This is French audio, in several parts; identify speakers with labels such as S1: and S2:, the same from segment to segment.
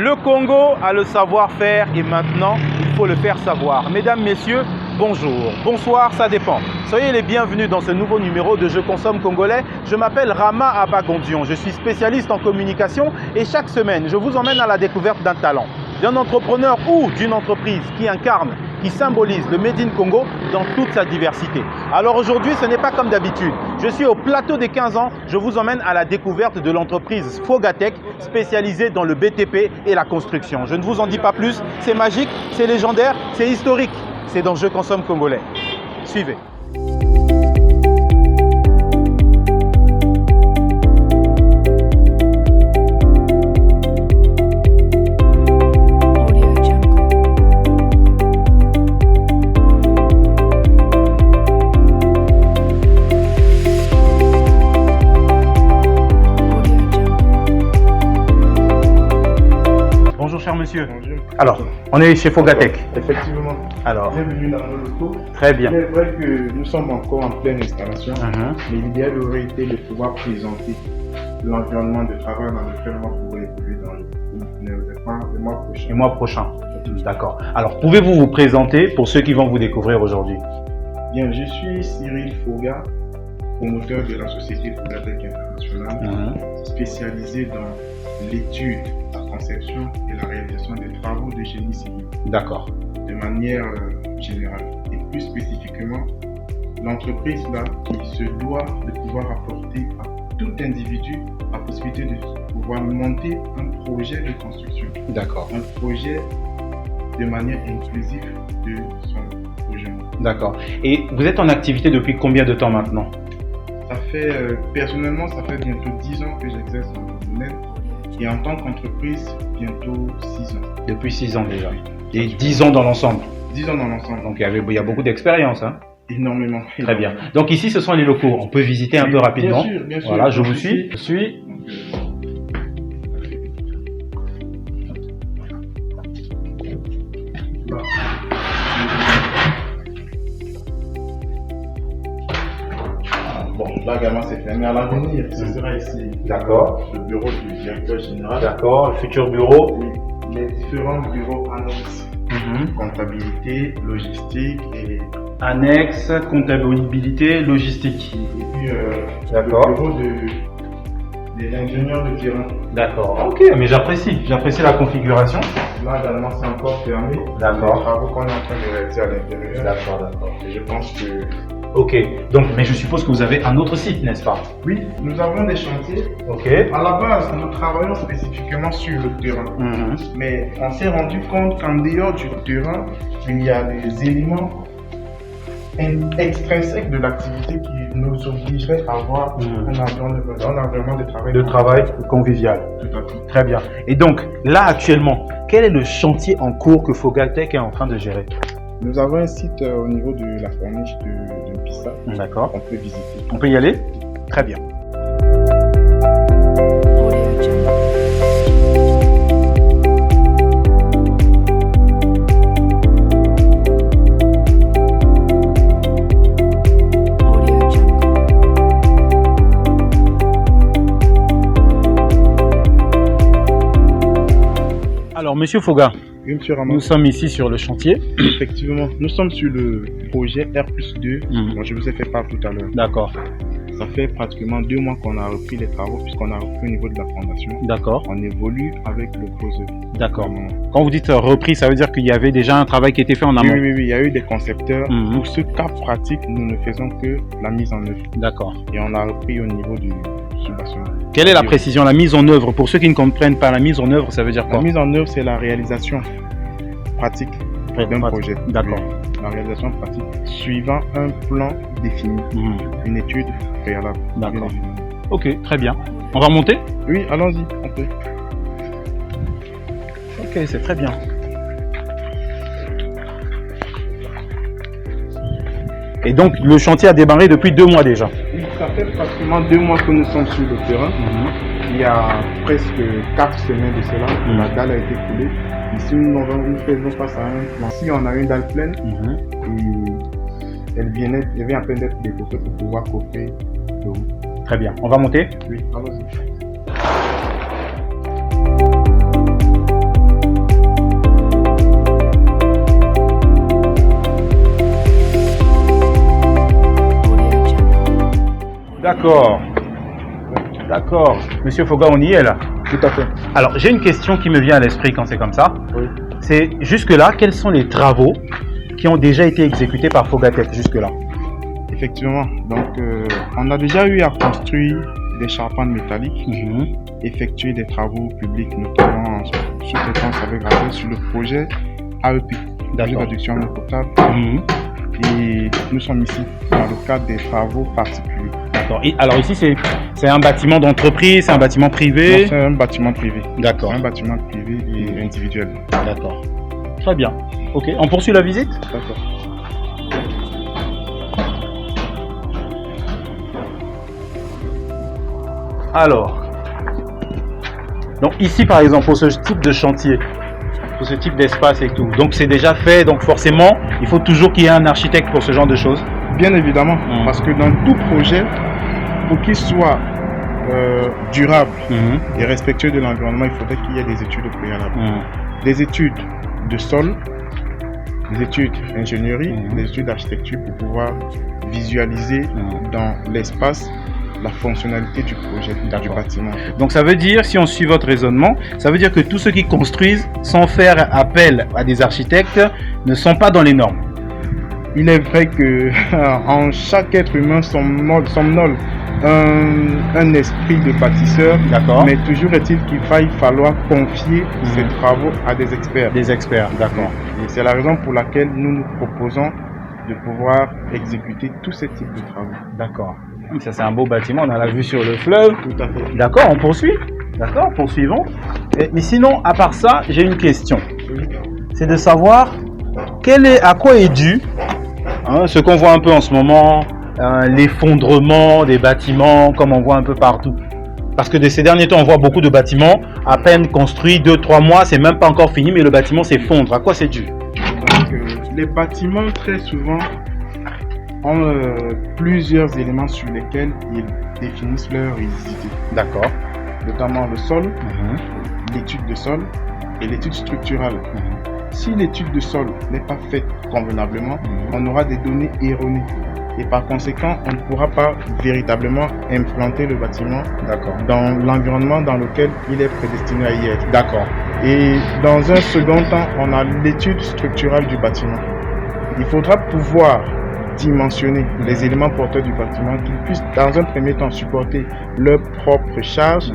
S1: Le Congo a le savoir-faire et maintenant, il faut le faire savoir. Mesdames, messieurs, bonjour, bonsoir, ça dépend. Soyez les bienvenus dans ce nouveau numéro de Je consomme congolais. Je m'appelle Rama Abagondion, je suis spécialiste en communication et chaque semaine, je vous emmène à la découverte d'un talent, d'un entrepreneur ou d'une entreprise qui incarne, qui symbolise le Made in Congo dans toute sa diversité. Alors aujourd'hui, ce n'est pas comme d'habitude. Je suis au plateau des 15 ans, je vous emmène à la découverte de l'entreprise Fogatech, spécialisée dans le BTP et la construction. Je ne vous en dis pas plus, c'est magique, c'est légendaire, c'est historique. C'est dans Je consomme congolais. Suivez. Bonjour cher monsieur.
S2: Bonjour.
S1: Alors, on est chez Fogatech.
S2: Effectivement.
S1: Alors,
S2: bienvenue dans nos locaux.
S1: très bien.
S2: Il est vrai que nous sommes encore en pleine installation, mais l'idéal aurait été de pouvoir présenter l'environnement de travail dans lequel on va pouvoir évoluer dans le mois prochain.
S1: Et mois prochain. D'accord. Alors, pouvez-vous vous présenter pour ceux qui vont vous découvrir aujourd'hui?
S2: Bien, je suis Cyril Foga, promoteur de la société Fogatech International, spécialisé dans l'étude, la conception et la réalisation des travaux de génie civil.
S1: D'accord.
S2: De manière générale. Et plus spécifiquement, l'entreprise là qui se doit de pouvoir apporter à tout individu la possibilité de pouvoir monter un projet de construction.
S1: D'accord.
S2: Un projet de manière inclusive de son projet.
S1: D'accord. Et vous êtes en activité depuis combien de temps maintenant?
S2: Ça fait, personnellement, ça fait bientôt 10 ans que j'exerce dans le domaine. Et en tant qu'entreprise, bientôt 6 ans.
S1: Depuis 6 ans déjà. Et 10 ans dans l'ensemble.
S2: 10 ans dans l'ensemble.
S1: Donc il y a beaucoup d'expérience. Hein?
S2: Énormément.
S1: Très bien. Donc ici, ce sont les locaux. On peut visiter un peu rapidement.
S2: Bien sûr, bien sûr.
S1: Voilà, je vous suis. Je suis.
S2: Bon, là également c'est fermé. À l'avenir, ce sera ici.
S1: D'accord.
S2: Le bureau du directeur général.
S1: D'accord. Le futur bureau.
S2: Les différents bureaux annexes. Comptabilité, logistique et
S1: Annexe, comptabilité, logistique.
S2: puis
S1: D'accord.
S2: le bureau de l'ingénieur de terrain.
S1: D'accord. Ok, mais j'apprécie la configuration.
S2: Là également c'est encore fermé.
S1: D'accord.
S2: Les travaux qu'on est en train de réaliser à l'intérieur.
S1: D'accord.
S2: Et je pense que
S1: Ok. Donc, mais je suppose que vous avez un autre site, n'est-ce pas?
S2: oui, nous avons des chantiers.
S1: Ok.
S2: À la base, nous travaillons spécifiquement sur le terrain. Mais on s'est rendu compte qu'en dehors du terrain, il y a des éléments extrinsèques de l'activité qui nous obligeraient à avoir un environnement de travail.
S1: De travail convivial.
S2: Tout à fait.
S1: Très bien. Et donc, là, actuellement, quel est le chantier en cours que Fogatech est en train de gérer?
S2: Nous avons un site au niveau de la corniche de Pissa
S1: D'accord.
S2: qu'on peut visiter.
S1: On peut y aller? Très bien. Alors, Monsieur Foga,
S2: Oui, monsieur Ramon.
S1: nous sommes ici sur le chantier.
S2: Effectivement, nous sommes sur le projet R+2 dont je vous ai fait part tout à l'heure.
S1: D'accord.
S2: Ça fait pratiquement 2 mois qu'on a repris les travaux puisqu'on a repris au niveau de la fondation.
S1: D'accord.
S2: On évolue avec le gros œuvre.
S1: D'accord. Quand vous dites repris, ça veut dire qu'il y avait déjà un travail qui était fait en amont?
S2: Oui, il y a eu des concepteurs. Pour ce cas pratique, nous ne faisons que la mise en œuvre.
S1: D'accord.
S2: Et on a repris au niveau du sous-bâtiment.
S1: Quelle est la précision, la mise en œuvre? Pour ceux qui ne comprennent pas, la mise en œuvre, ça veut dire
S2: La
S1: quoi?
S2: mise en œuvre, c'est la réalisation pratique d'un projet.
S1: D'accord.
S2: La réalisation pratique suivant un plan défini, une étude préalable.
S1: D'accord. Ok, très bien. On va monter?
S2: Oui, allons-y, on peut.
S1: Ok, c'est très bien. Et donc, le chantier a démarré depuis 2 mois déjà.
S2: Ça fait pratiquement 2 mois que nous sommes sur le terrain. Il y a presque 4 semaines de cela, la dalle a été coulée. Ici, nous faisons face à un plan. Ici, on a une dalle pleine et elle vient à peine d'être déposée pour pouvoir coffrer le haut.
S1: Très bien. On va monter?
S2: Oui, allons-y.
S1: D'accord. D'accord. Monsieur Foga, on y est là.
S2: Tout à fait.
S1: Alors, j'ai une question qui me vient à l'esprit quand c'est comme ça.
S2: Oui.
S1: C'est jusque-là, quels sont les travaux qui ont déjà été exécutés par Fogatec jusque-là?
S2: Effectivement. Donc, on a déjà eu à construire des charpentes métalliques, effectuer des travaux publics, notamment en sous-traitance avec Razès sur le projet AEP, projet d'adduction en eau potable. Et nous sommes ici dans le cadre des travaux particuliers.
S1: D'accord. Et alors ici, c'est un bâtiment d'entreprise, c'est un bâtiment privé?
S2: Non, c'est un bâtiment privé.
S1: D'accord.
S2: Un bâtiment privé et individuel.
S1: D'accord. Très bien. Ok, on poursuit la visite?
S2: D'accord.
S1: Alors, donc ici par exemple, pour ce type de chantier, pour ce type d'espace et tout, donc c'est déjà fait, donc forcément, il faut toujours qu'il y ait un architecte pour ce genre de choses?
S2: Bien évidemment, parce que dans tout projet, pour qu'il soit durable et respectueux de l'environnement, il faudrait qu'il y ait des études au préalable. Des études de sol, des études d'ingénierie, des études d'architecture pour pouvoir visualiser dans l'espace la fonctionnalité du projet, du bâtiment.
S1: Donc ça veut dire, si on suit votre raisonnement, ça veut dire que tous ceux qui construisent sans faire appel à des architectes ne sont pas dans les normes.
S2: Il est vrai que en chaque être humain somnole un esprit de bâtisseur, mais toujours est-il qu'il faille falloir confier ces travaux à des experts.
S1: Des experts, d'accord.
S2: Et c'est la raison pour laquelle nous nous proposons de pouvoir exécuter tous ces types de travaux.
S1: D'accord. Ça c'est un beau bâtiment, on a la vue sur le fleuve.
S2: Tout à fait.
S1: D'accord, on poursuit. D'accord, poursuivons. Mais sinon, à part ça, j'ai une question. C'est de savoir à quoi est dû ce qu'on voit un peu en ce moment, l'effondrement des bâtiments, comme on voit un peu partout. Parce que de ces derniers temps, on voit beaucoup de bâtiments à peine construits, 2-3 mois, c'est même pas encore fini, mais le bâtiment s'effondre. À quoi c'est dû?
S2: Donc, les bâtiments, très souvent, ont plusieurs éléments sur lesquels ils définissent leur rigidité.
S1: D'accord.
S2: Notamment le sol, l'étude de sol et l'étude structurale. Si l'étude de sol n'est pas faite convenablement, on aura des données erronées. Et par conséquent, on ne pourra pas véritablement implanter le bâtiment dans l'environnement dans lequel il est prédestiné à y être.
S1: D'accord.
S2: Et dans un second temps, on a l'étude structurale du bâtiment. Il faudra pouvoir dimensionner les éléments porteurs du bâtiment qui puissent dans un premier temps supporter leurs propres charges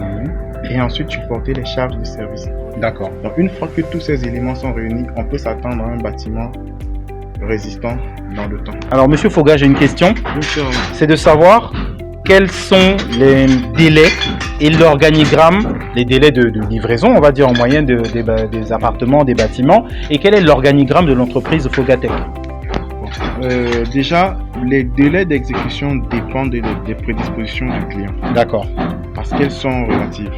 S2: et ensuite supporter les charges de service.
S1: D'accord.
S2: Donc une fois que tous ces éléments sont réunis, on peut s'attendre à un bâtiment résistant dans le temps.
S1: Alors Monsieur Foga, j'ai une question. C'est de savoir quels sont les délais et l'organigramme, les délais de livraison, on va dire en moyenne des appartements, des bâtiments, et quel est l'organigramme de l'entreprise Fogatec?
S2: Déjà, les délais d'exécution dépendent des prédispositions du client.
S1: D'accord.
S2: Parce qu'elles sont relatives.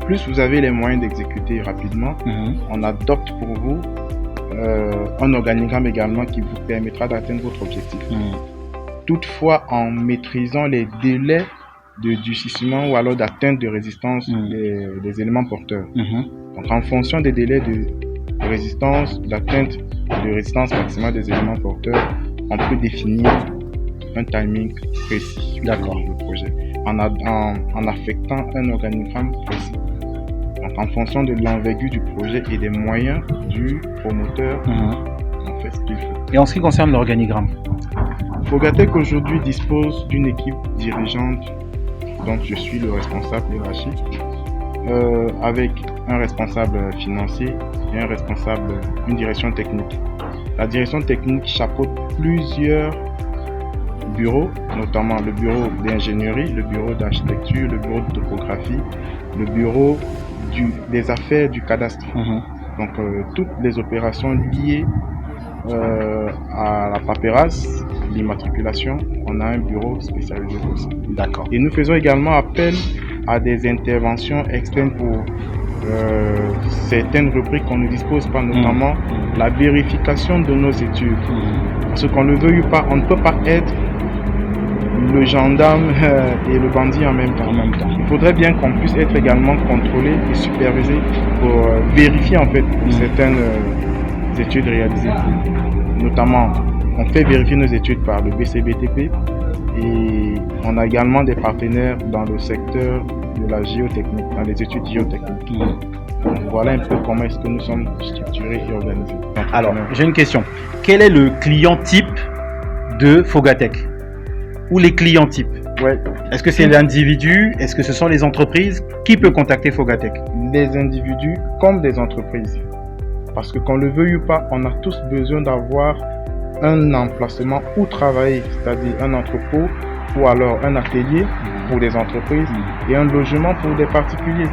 S2: Plus vous avez les moyens d'exécuter rapidement, on adopte pour vous un organigramme également qui vous permettra d'atteindre votre objectif. Toutefois, en maîtrisant les délais de durcissement ou alors d'atteinte de résistance des éléments porteurs. Donc, en fonction des délais de résistance, d'atteinte de résistance maximale des éléments porteurs, on peut définir un timing précis pour le projet en affectant un organigramme précis. Donc, en fonction de l'envergure du projet et des moyens du promoteur, on fait ce qu'il faut.
S1: Et en ce qui concerne l'organigramme,
S2: Fogatec aujourd'hui dispose d'une équipe dirigeante dont je suis le responsable hiérarchique, avec un responsable financier et une direction technique. La direction technique chapeaute plusieurs bureaux, notamment le bureau d'ingénierie, le bureau d'architecture, le bureau de topographie, le bureau des affaires du cadastre. Donc toutes les opérations liées à la paperasse, l'immatriculation, on a un bureau spécialisé pour ça.
S1: D'accord.
S2: Et nous faisons également appel à des interventions externes pour certaines rubriques qu'on ne dispose pas, notamment la vérification de nos études. Parce qu'on ne veuille pas, on ne peut pas être le gendarme et le bandit en même temps. Il faudrait bien qu'on puisse être également contrôlé et supervisé pour vérifier en fait certaines études réalisées. Notamment, on fait vérifier nos études par le BCBTP Et on a également des partenaires dans le secteur de la géotechnique, dans les études géotechniques. Donc, voilà un peu comment est-ce que nous sommes structurés et organisés.
S1: Alors, j'ai une question. Quel est le client type de Fogatech? Ou les clients types?
S2: Ouais.
S1: Est-ce que c'est l'individu? Est-ce que ce sont les entreprises? Qui peut contacter Fogatech?
S2: Les individus comme des entreprises. Parce que qu'on le veuille ou pas, on a tous besoin d'avoir un emplacement où travailler, c'est-à-dire un entrepôt ou alors un atelier pour des entreprises et un logement pour des particuliers,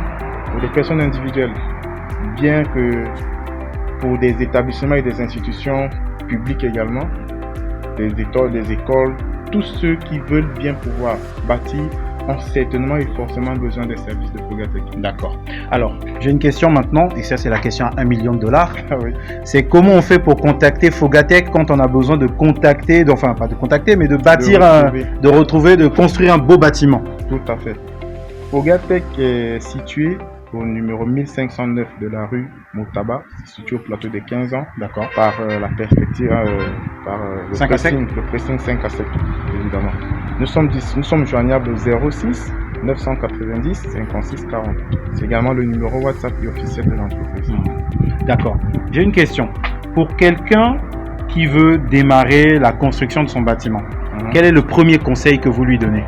S2: pour des personnes individuelles. Bien que pour des établissements et des institutions publiques également, des écoles, tous ceux qui veulent bien pouvoir bâtir ont certainement et forcément besoin des services de Fogatech.
S1: D'accord. Alors, j'ai une question maintenant, et ça c'est la question à $1 million.
S2: Ah oui.
S1: C'est comment on fait pour contacter Fogatech quand on a besoin de contacter, enfin pas de contacter, mais de bâtir, de construire un beau bâtiment.
S2: Tout à fait. Fogatech est situé au numéro 1509 de la rue Moutaba, situé au plateau des 15 ans.
S1: D'accord.
S2: Par la perspective, par le
S1: 5 à 7.
S2: Le pressing 5 à 7, évidemment. Nous sommes joignables au 06 990 56 40. C'est également le numéro WhatsApp officiel de l'entreprise.
S1: D'accord. J'ai une question. Pour quelqu'un qui veut démarrer la construction de son bâtiment, quel est le premier conseil que vous lui donnez?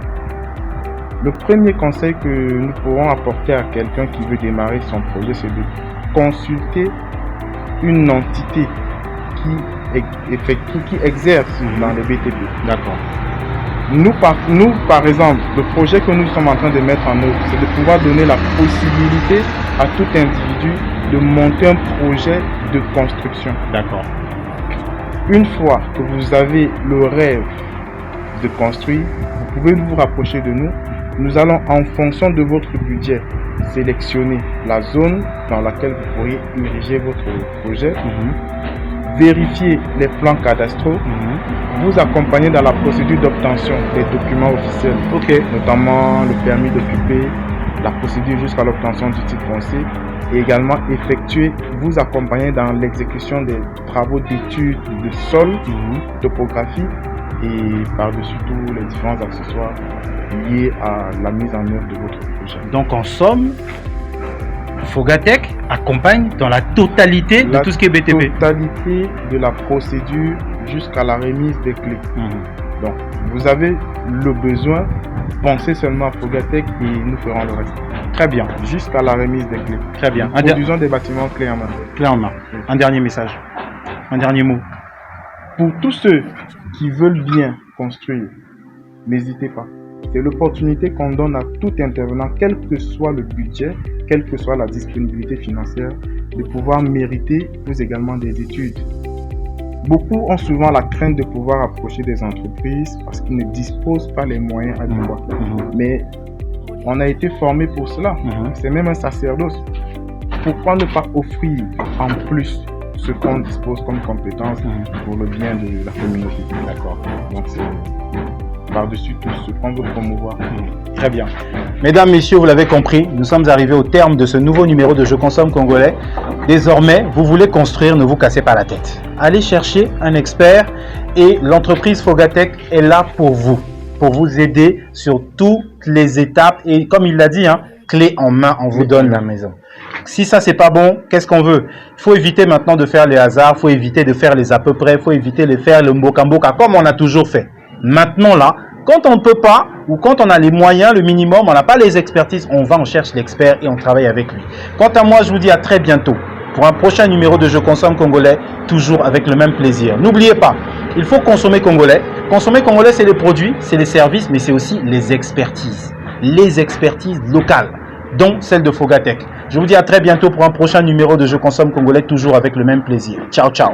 S2: Le premier conseil que nous pourrons apporter à quelqu'un qui veut démarrer son projet, c'est de consulter une entité qui exerce dans les BTP.
S1: D'accord.
S2: Nous, par exemple, le projet que nous sommes en train de mettre en œuvre, c'est de pouvoir donner la possibilité à tout individu de monter un projet de construction.
S1: D'accord.
S2: Une fois que vous avez le rêve de construire, vous pouvez vous rapprocher de nous. Nous allons, en fonction de votre budget, sélectionner la zone dans laquelle vous pourriez ériger votre projet, vérifier les plans cadastraux, vous accompagner dans la procédure d'obtention des documents officiels, notamment le permis d'occuper, la procédure jusqu'à l'obtention du titre foncier, et également vous accompagner dans l'exécution des travaux d'études de sol, topographie, et par-dessus tout les différents accessoires liés à la mise en œuvre de votre projet.
S1: Donc en somme, Fogatech accompagne dans la totalité de tout ce qui est BTP.
S2: La totalité de la procédure jusqu'à la remise des clés. Donc vous avez le besoin, pensez seulement à Fogatech et nous ferons le reste.
S1: Très bien.
S2: Jusqu'à la remise des clés.
S1: Très bien.
S2: Nous produisons des bâtiments clés en main.
S1: Clés en main. Un dernier message. Un dernier mot.
S2: Pour tous ceux qui veulent bien construire, n'hésitez pas. C'est l'opportunité qu'on donne à tout intervenant, quel que soit le budget, quelle que soit la disponibilité financière, de pouvoir mériter plus également des études. Beaucoup ont souvent la crainte de pouvoir approcher des entreprises parce qu'ils ne disposent pas les moyens adéquats. Mais on a été formé pour cela. C'est même un sacerdoce. Pourquoi ne pas offrir en plus ce qu'on dispose comme compétence pour le bien de la communauté?
S1: D'accord.
S2: Donc c'est par-dessus tout ce qu'on veut promouvoir.
S1: Très bien. Mesdames, messieurs, vous l'avez compris, nous sommes arrivés au terme de ce nouveau numéro de Je Consomme Congolais. Désormais, vous voulez construire, ne vous cassez pas la tête. Allez chercher un expert et l'entreprise Fogatech est là pour vous aider sur toutes les étapes. Et comme il l'a dit, clé en main, on vous donne la maison. Si ça, c'est pas bon, qu'est-ce qu'on veut? Il faut éviter maintenant de faire les hasards, il faut éviter de faire les à peu près, il faut éviter de faire le mboka comme on a toujours fait. Maintenant, là, quand on ne peut pas, ou quand on a les moyens, le minimum, on n'a pas les expertises, on va, on cherche l'expert et on travaille avec lui. Quant à moi, je vous dis à très bientôt pour un prochain numéro de Je Consomme Congolais, toujours avec le même plaisir. N'oubliez pas, il faut consommer congolais. Consommer congolais, c'est les produits, c'est les services, mais c'est aussi les expertises locales, dont celle de Fogatech. Je vous dis à très bientôt pour un prochain numéro de Je Consomme Congolais, toujours avec le même plaisir. Ciao, ciao.